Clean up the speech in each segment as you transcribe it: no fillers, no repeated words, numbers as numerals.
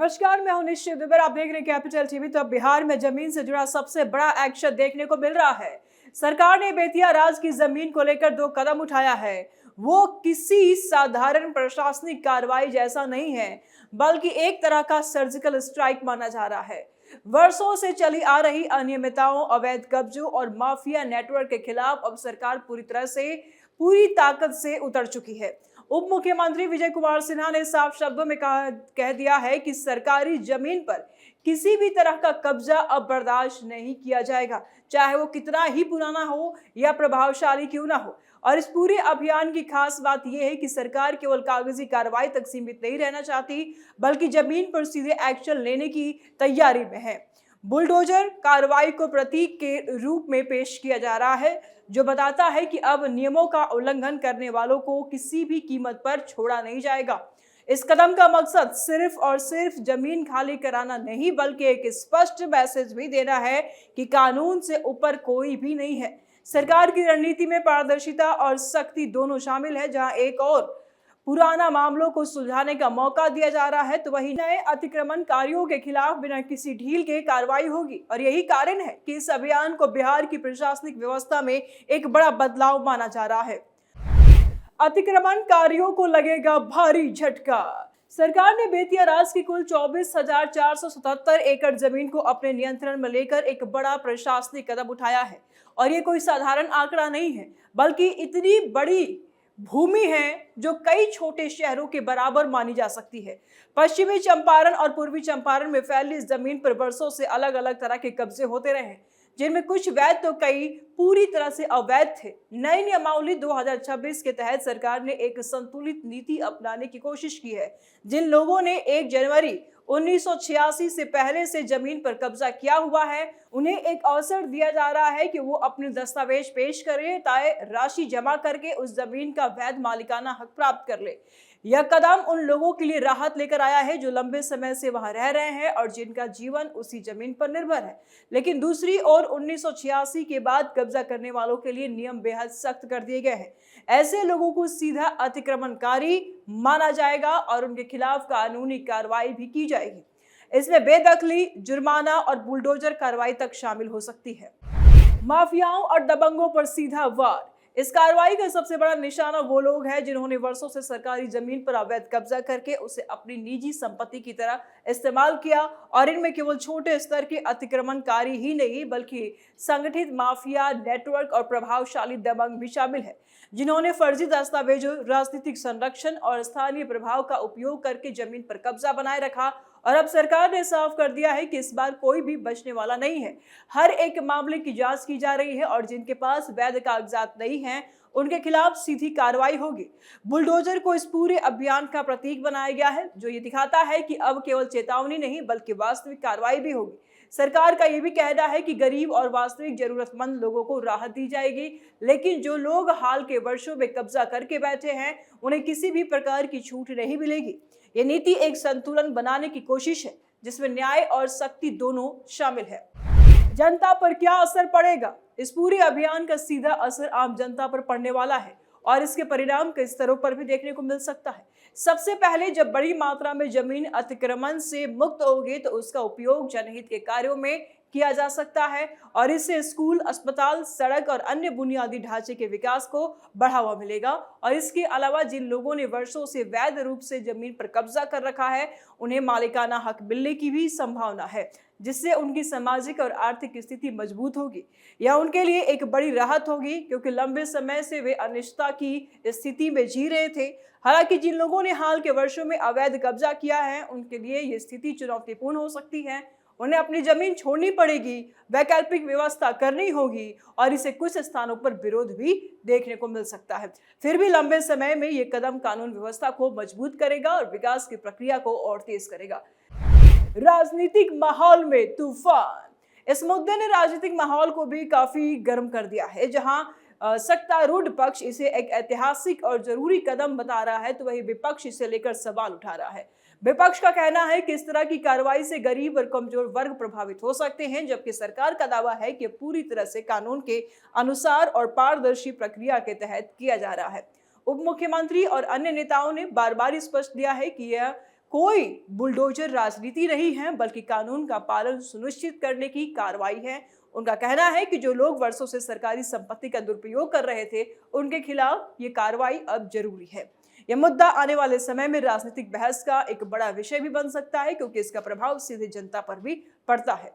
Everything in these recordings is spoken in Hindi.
नमस्कार, मैं हूं निश्चित दुबे। आप देख रहे हैं कैपिटल टीवी। तो अब बिहार में जमीन से जुड़ा सबसे बड़ा एक्शन देखने को मिल रहा है। सरकार ने बेतिया राज की जमीन को लेकर 2 कदम उठाया है। वो किसी साधारण प्रशासनिक कार्रवाई जैसा नहीं है, बल्कि एक तरह का सर्जिकल स्ट्राइक माना जा रहा है। वर्षों से चली आ रही अनियमितताओं, अवैध कब्जों और माफिया नेटवर्क के खिलाफ अब सरकार पूरी ताकत से उतर चुकी है। उप मुख्यमंत्री विजय कुमार सिन्हा ने साफ शब्दों में कह दिया है कि सरकारी जमीन पर किसी भी तरह का कब्जा अब बर्दाश्त नहीं किया जाएगा, चाहे वो कितना ही पुराना हो या प्रभावशाली क्यों ना हो। और इस पूरे अभियान की खास बात यह है कि सरकार केवल कागजी कार्रवाई तक सीमित नहीं रहना चाहती, बल्कि जमीन पर सीधे एक्शन लेने की तैयारी में है। बुलडोजर कार्रवाई को प्रतीक के रूप में पेश किया जा रहा है, जो बताता है कि अब नियमों का उल्लंघन करने वालों को किसी भी कीमत पर छोड़ा नहीं जाएगा। इस कदम का मकसद सिर्फ और सिर्फ जमीन खाली कराना नहीं, बल्कि एक स्पष्ट मैसेज भी देना है कि कानून से ऊपर कोई भी नहीं है। सरकार की रणनीति में पारदर्शिता और सख्ती दोनों शामिल है। जहां एक और पुराना मामलों को सुलझाने का मौका दिया जा रहा है, तो वही नए अतिक्रमणकारियों के खिलाफ बिना किसी ढील के कार्रवाई होगी। और यही कारण है कि इस अभियान को बिहार की प्रशासनिक व्यवस्था में एक बड़ा बदलाव माना जा रहा है। अतिक्रमणकारियों को लगेगा भारी झटका। सरकार ने बेतिया राज की कुल 24,477 एकड़ जमीन को अपने नियंत्रण में लेकर एक बड़ा प्रशासनिक कदम उठाया है। और ये कोई साधारण आंकड़ा नहीं है, बल्कि इतनी बड़ी भूमि है जो कई छोटे शहरों के बराबर मानी जा सकती है। पश्चिमी चंपारण और पूर्वी चंपारण में फैली इस जमीन पर वर्षों से अलग अलग तरह के कब्जे होते रहे, जिनमें कुछ वैध तो कई पूरी तरह से अवैध थे। नई नियमावली 2026 के तहत सरकार ने एक संतुलित नीति अपनाने की कोशिश की है। जिन लोगों ने 1 जनवरी 1986 से पहले से जमीन पर कब्जा किया हुआ है, उन्हें एक अवसर दिया जा रहा है कि वो अपने दस्तावेज पेश करें, तय राशि जमा करके उस जमीन का वैध मालिकाना हक प्राप्त कर ले। यह कदम उन लोगों के लिए राहत लेकर आया है जो लंबे समय से वहां रह रहे हैं और जिनका जीवन उसी जमीन पर निर्भर है। लेकिन दूसरी ओर 1986 के बाद कब्जा करने वालों के लिए नियम बेहद सख्त कर दिए गए हैं। ऐसे लोगों को सीधा अतिक्रमणकारी माना जाएगा और उनके खिलाफ कानूनी कार्रवाई भी की जाएगी। इसमें बेदखली, जुर्माना और बुलडोजर कार्रवाई तक शामिल हो सकती है। माफियाओं और दबंगों पर सीधा वार। इस कार्रवाई का सबसे बड़ा निशाना वो लोग हैं जिन्होंने वर्षों से सरकारी जमीन पर अवैध कब्जा करके उसे अपनी निजी संपत्ति की तरह इस्तेमाल किया। और इनमें केवल छोटे स्तर के अतिक्रमणकारी ही नहीं, बल्कि संगठित माफिया नेटवर्क और प्रभावशाली दबंग भी शामिल है, जिन्होंने फर्जी दस्तावेजों, राजनीतिक संरक्षण और स्थानीय प्रभाव का उपयोग करके जमीन पर कब्जा बनाए रखा। और अब सरकार ने साफ कर दिया है कि इस बार कोई भी बचने वाला नहीं है। हर एक मामले की जांच की जा रही है और जिनके पास वैध कागजात नहीं हैं, उनके खिलाफ सीधी कार्रवाई होगी। बुलडोजर को इस पूरे अभियान का प्रतीक बनाया गया है, जो ये दिखाता है कि अब केवल चेतावनी नहीं, बल्कि वास्तविक कार्रवाई भी होगी। सरकार का यह भी कहना है कि गरीब और वास्तविक जरूरतमंद लोगों को राहत दी जाएगी, लेकिन जो लोग हाल के वर्षों में कब्जा करके बैठे हैं, उन्हें किसी भी प्रकार की छूट नहीं मिलेगी। ये नीति एक संतुलन बनाने की कोशिश है, जिसमें न्याय और सख्ती दोनों शामिल है। जनता पर क्या असर पड़ेगा? इस पूरे अभियान का सीधा असर आम जनता पर पड़ने वाला है और इसके परिणाम कई स्तरों पर भी देखने को मिल सकता है। सबसे पहले, जब बड़ी मात्रा में जमीन अतिक्रमण से मुक्त होगी, तो उसका उपयोग जनहित के कार्यों में किया जा सकता है और इससे स्कूल, अस्पताल, सड़क और अन्य बुनियादी ढांचे के विकास को बढ़ावा मिलेगा। और इसके अलावा जिन लोगों ने वर्षों से वैध रूप से जमीन पर कब्जा कर रखा है, उन्हें मालिकाना हक मिलने की भी संभावना है, जिससे उनकी सामाजिक और आर्थिक स्थिति मजबूत होगी। यह उनके लिए एक बड़ी राहत होगी, क्योंकि लंबे समय से वे अनिश्चितता की स्थिति में जी रहे थे। हालांकि जिन लोगों ने हाल के वर्षों में अवैध कब्जा किया है, उनके लिए ये स्थिति चुनौतीपूर्ण हो सकती है। उन्हें अपनी जमीन छोड़नी पड़ेगी, वैकल्पिक व्यवस्था करनी होगी और इसे कुछ स्थानों पर विरोध भी देखने को मिल सकता है। फिर भी लंबे समय में ये कदम कानून व्यवस्था को मजबूत करेगा और विकास की प्रक्रिया को और तेज करेगा। राजनीतिक माहौल में तूफान। इस मुद्दे ने राजनीतिक माहौल को भी काफी गर्म कर दिया है। जहां सत्तारूढ़ पक्ष इसे एक ऐतिहासिक और जरूरी कदम बता रहा है, तो वही विपक्ष इसे लेकर सवाल उठा रहा है। विपक्ष का कहना है कि इस तरह की कार्रवाई से गरीब और कमजोर वर्ग प्रभावित हो सकते हैं, जबकि सरकार का दावा है कि पूरी तरह से कानून के अनुसार और पारदर्शी प्रक्रिया के तहत किया जा रहा है। उप मुख्यमंत्री और अन्य नेताओं ने बार बार स्पष्ट किया है कि यह कोई बुलडोजर राजनीति नहीं है, बल्कि कानून का पालन सुनिश्चित करने की कार्रवाई है। उनका कहना है कि जो लोग वर्षों से सरकारी संपत्ति का दुरुपयोग कर रहे थे, उनके खिलाफ ये कार्रवाई अब जरूरी है। यह मुद्दा आने वाले समय में राजनीतिक बहस का एक बड़ा विषय भी बन सकता है, क्योंकि इसका प्रभाव सीधे जनता पर भी पड़ता है।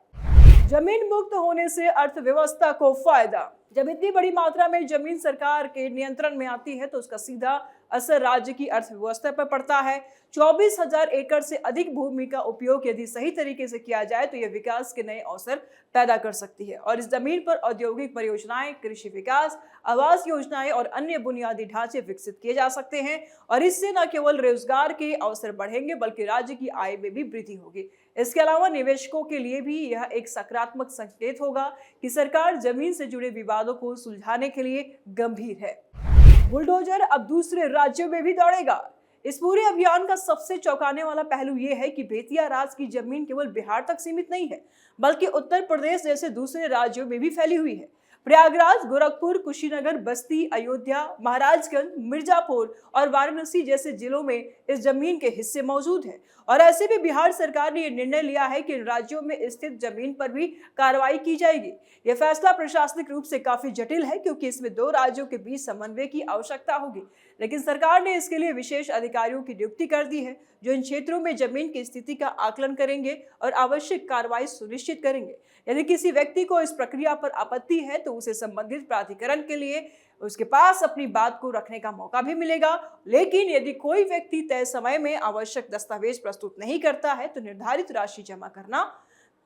जमीन मुक्त होने से अर्थव्यवस्था को फायदा। जब इतनी बड़ी मात्रा में जमीन सरकार के नियंत्रण में आती है तो उसका सीधा असर राज्य की अर्थव्यवस्था पर पड़ता है। 24,000 एकड़ से अधिक भूमि का उपयोग यदि सही तरीके से किया जाए तो यह विकास के नए अवसर पैदा कर सकती है और इस जमीन पर औद्योगिक परियोजनाएं, कृषि विकास, आवास योजनाएं और अन्य बुनियादी ढांचे विकसित किए जा सकते हैं और इससे न केवल रोजगार के अवसर बढ़ेंगे बल्कि राज्य की आय में भी वृद्धि होगी। इसके अलावा निवेशकों के लिए भी यह एक सकारात्मक संकेत होगा कि सरकार जमीन से जुड़े विवादों को सुलझाने के लिए गंभीर है। बुलडोजर अब दूसरे राज्यों में भी दौड़ेगा। इस पूरे अभियान का सबसे चौंकाने वाला पहलू यह है कि बेतिया राज की जमीन केवल बिहार तक सीमित नहीं है, बल्कि उत्तर प्रदेश जैसे दूसरे राज्यों में भी फैली हुई है। प्रयागराज, गोरखपुर, कुशीनगर, बस्ती, अयोध्या, महाराजगंज, मिर्जापुर और वाराणसी जैसे जिलों में इस जमीन के हिस्से मौजूद हैं और ऐसे भी बिहार सरकार ने यह निर्णय लिया है कि इन राज्यों में स्थित जमीन पर भी कार्रवाई की जाएगी। यह फैसला प्रशासनिक रूप से काफी जटिल है, क्योंकि इसमें दो राज्यों के बीच समन्वय की आवश्यकता होगी, लेकिन सरकार ने इसके लिए विशेष अधिकारियों की नियुक्ति कर दी है जो इन क्षेत्रों में जमीन की स्थिति का आकलन करेंगे और आवश्यक कार्रवाई सुनिश्चित करेंगे। यदि किसी व्यक्ति को इस प्रक्रिया पर आपत्ति है तो उसे संबंधित प्राधिकरण के लिए उसके पास अपनी बात को रखने का मौका भी मिलेगा, लेकिन यदि कोई व्यक्ति तय समय में आवश्यक दस्तावेज प्रस्तुत नहीं करता है तो निर्धारित राशि जमा करना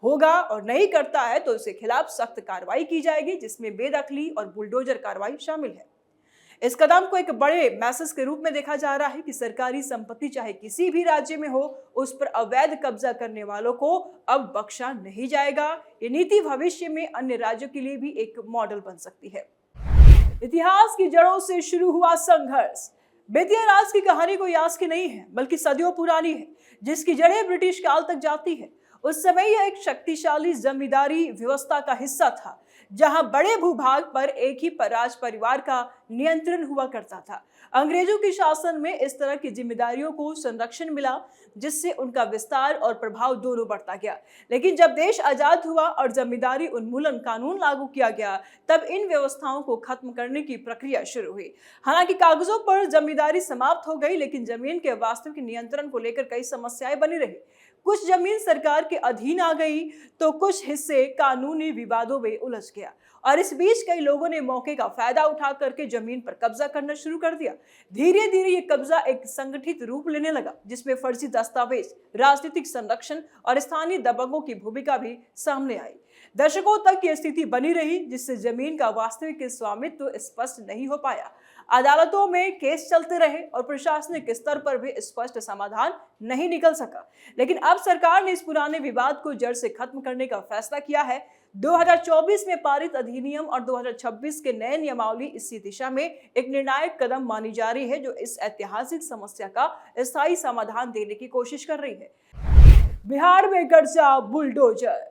होगा और नहीं करता है तो उसके खिलाफ सख्त कार्रवाई की जाएगी, जिसमें बेदखली और बुलडोजर कार्रवाई शामिल है। इस कदम को एक बड़े मैसेज के रूप में देखा जा रहा है कि सरकारी संपत्ति चाहे किसी भी राज्य में हो, उस पर अवैध कब्जा करने वालों को अब बख्शा नहीं जाएगा। ये नीति भविष्य में अन्य राज्यों के लिए भी एक मॉडल बन सकती है। इतिहास की जड़ों से शुरू हुआ संघर्ष। बेतिया राज की कहानी कोई आज की नहीं है, बल्कि सदियों पुरानी है, जिसकी जड़ें ब्रिटिश काल तक जाती है। उस समय यह एक शक्तिशाली जमींदारी व्यवस्था का हिस्सा था, जहां बड़े भूभाग पर एक ही राज परिवार का नियंत्रण हुआ करता था। अंग्रेजों के शासन में इस तरह की जिम्मेदारियों को संरक्षण मिला, जिससे उनका विस्तार और प्रभाव दोनों बढ़ता गया। लेकिन जब देश आजाद हुआ और जमींदारी उन्मूलन कानून लागू किया गया, तब इन व्यवस्थाओं को खत्म करने की प्रक्रिया शुरू हुई। हालांकि कागजों पर जमींदारी समाप्त हो गई, लेकिन जमीन के वास्तविक नियंत्रण को लेकर कई समस्याएं बनी रही। कुछ जमीन सरकार के अधीन आ गई तो कुछ हिस्से कानूनी विवादों में उलझ गया और इस बीच कई लोगों ने मौके का फायदा उठा करके जमीन पर कब्जा करना शुरू कर दिया। धीरे धीरे ये कब्जा एक संगठित रूप लेने लगा, जिसमें फर्जी दस्तावेज, राजनीतिक संरक्षण और स्थानीय दबंगों की भूमिका भी सामने आई। दशकों तक ये स्थिति बनी रही, जिससे जमीन का वास्तविक स्वामित्व स्पष्ट नहीं हो पाया। अदालतों में केस चलते रहे और प्रशासनिक स्तर पर भी स्पष्ट समाधान नहीं निकल सका। लेकिन अब सरकार ने इस पुराने विवाद को जड़ से खत्म करने का फैसला किया है। 2024 में पारित अधिनियम और 2026 के नए नियमावली इसी दिशा में एक निर्णायक कदम मानी जा रही है, जो इस ऐतिहासिक समस्या का स्थायी समाधान देने की कोशिश कर रही है। बिहार में गरजा बुलडोजर।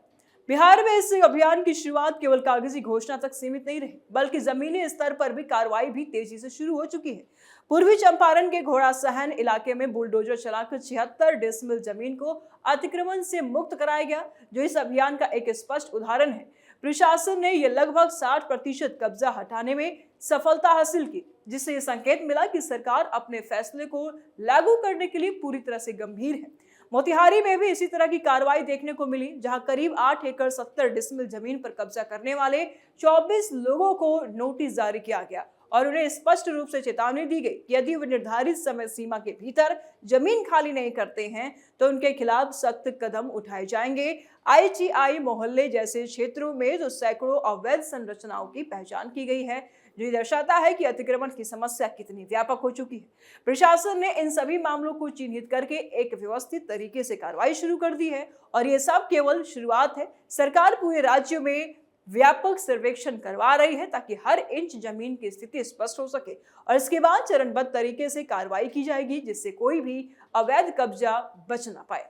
बिहार में इस अभियान की शुरुआत केवल कागजी घोषणा तक सीमित नहीं रही, बल्कि जमीनी स्तर पर भी कार्रवाई भी तेजी से शुरू हो चुकी है। पूर्वी चंपारण के घोड़ासहन इलाके में बुलडोजर चलाकर 76 डेसिमल जमीन को अतिक्रमण से मुक्त कराया गया, जो इस अभियान का एक स्पष्ट उदाहरण है। प्रशासन ने यह लगभग 60% कब्जा हटाने में सफलता हासिल की, जिससे यह संकेत मिला कि सरकार अपने फैसले को लागू करने के लिए पूरी तरह से गंभीर है। मोतिहारी में भी इसी तरह की कार्रवाई देखने को मिली, जहां करीब 8 एकड़ 70 डेसिमल जमीन पर कब्जा करने वाले 24 लोगों को नोटिस जारी किया गया और उन्हें स्पष्ट रूप से चेतावनी दी गई कि यदि वे निर्धारित समय सीमा के भीतर जमीन खाली नहीं करते हैं तो उनके खिलाफ सख्त कदम उठाए जाएंगे। IGI मोहल्ले जैसे क्षेत्रों में तो सैकड़ों अवैध संरचनाओं की पहचान की गई है, जो दर्शाता है कि अतिक्रमण की समस्या कितनी व्यापक हो चुकी है। प्रशासन ने इन सभी मामलों को चिन्हित करके एक व्यवस्थित तरीके से कार्रवाई शुरू कर दी है और ये सब केवल शुरुआत है। सरकार पूरे राज्य में व्यापक सर्वेक्षण करवा रही है ताकि हर इंच जमीन की स्थिति स्पष्ट हो सके और इसके बाद चरणबद्ध तरीके से कार्रवाई की जाएगी, जिससे कोई भी अवैध कब्जा बच ना पाए।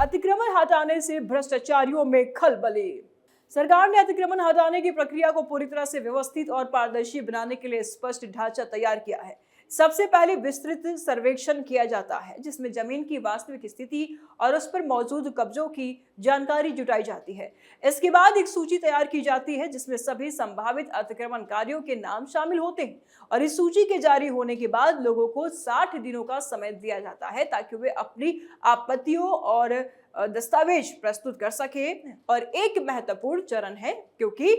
अतिक्रमण हटाने से भ्रष्टाचारियों में खलबली। सरकार ने अतिक्रमण हटाने की प्रक्रिया को पूरी तरह से व्यवस्थित और पारदर्शी बनाने के लिए स्पष्ट ढांचा तैयार किया है। सबसे पहले विस्तृत सर्वेक्षण किया जाता है जिसमें जमीन की वास्तविक स्थिति और उस पर मौजूद कब्जों की जानकारी जुटाई जाती है। इसके बाद एक सूची तैयार की जाती है जिसमें सभी संभावित अतिक्रमणकारियों के नाम शामिल होते हैं और इस सूची के जारी होने के बाद लोगों को 60 दिनों का समय दिया जाता है ताकि वे अपनी आपत्तियों और दस्तावेज प्रस्तुत कर सके। और एक महत्वपूर्ण चरण है क्योंकि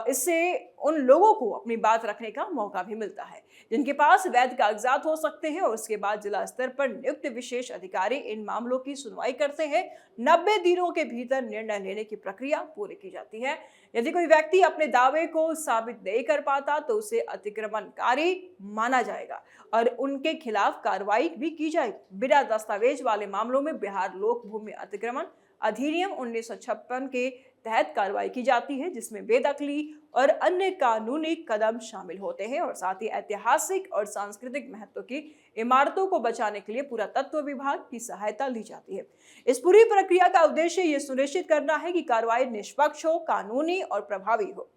इससे उन लोगों को अपनी बात रखने का मौका भी मिलता है जिनके पास वैध कागजात हो सकते हैं और उसके बाद जिला स्तर पर नियुक्त विशेष अधिकारी इन मामलों की सुनवाई करते हैं। 90 दिनों के भीतर निर्णय लेने की प्रक्रिया पूरी की जाती है। यदि कोई व्यक्ति अपने दावे को साबित नहीं कर पाता तो उसे अतिक्रमणकारी माना जाएगा और उनके खिलाफ कार्रवाई भी की जाएगी। बिना दस्तावेज वाले मामलों में बिहार लोक भूमि अतिक्रमण अधिनियम 1956 के तहत कार्रवाई की जाती है जिसमें बेदखली और अन्य कानूनी कदम शामिल होते हैं और साथ ही ऐतिहासिक और सांस्कृतिक महत्व की इमारतों को बचाने के लिए पुरातत्व विभाग की सहायता ली जाती है। इस पूरी प्रक्रिया का उद्देश्य ये सुनिश्चित करना है कि कार्रवाई निष्पक्ष हो, कानूनी और प्रभावी हो।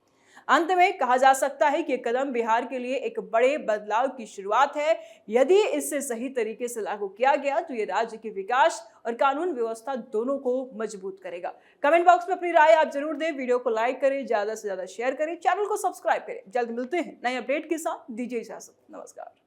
अंत में कहा जा सकता है कि यह कदम बिहार के लिए एक बड़े बदलाव की शुरुआत है। यदि इसे सही तरीके से लागू किया गया तो ये राज्य के विकास और कानून व्यवस्था दोनों को मजबूत करेगा। कमेंट बॉक्स में अपनी राय आप जरूर दें, वीडियो को लाइक करें, ज्यादा से ज्यादा शेयर करें, चैनल को सब्सक्राइब करें। जल्द मिलते हैं नए अपडेट के साथ। दीजिए इजाजत, नमस्कार।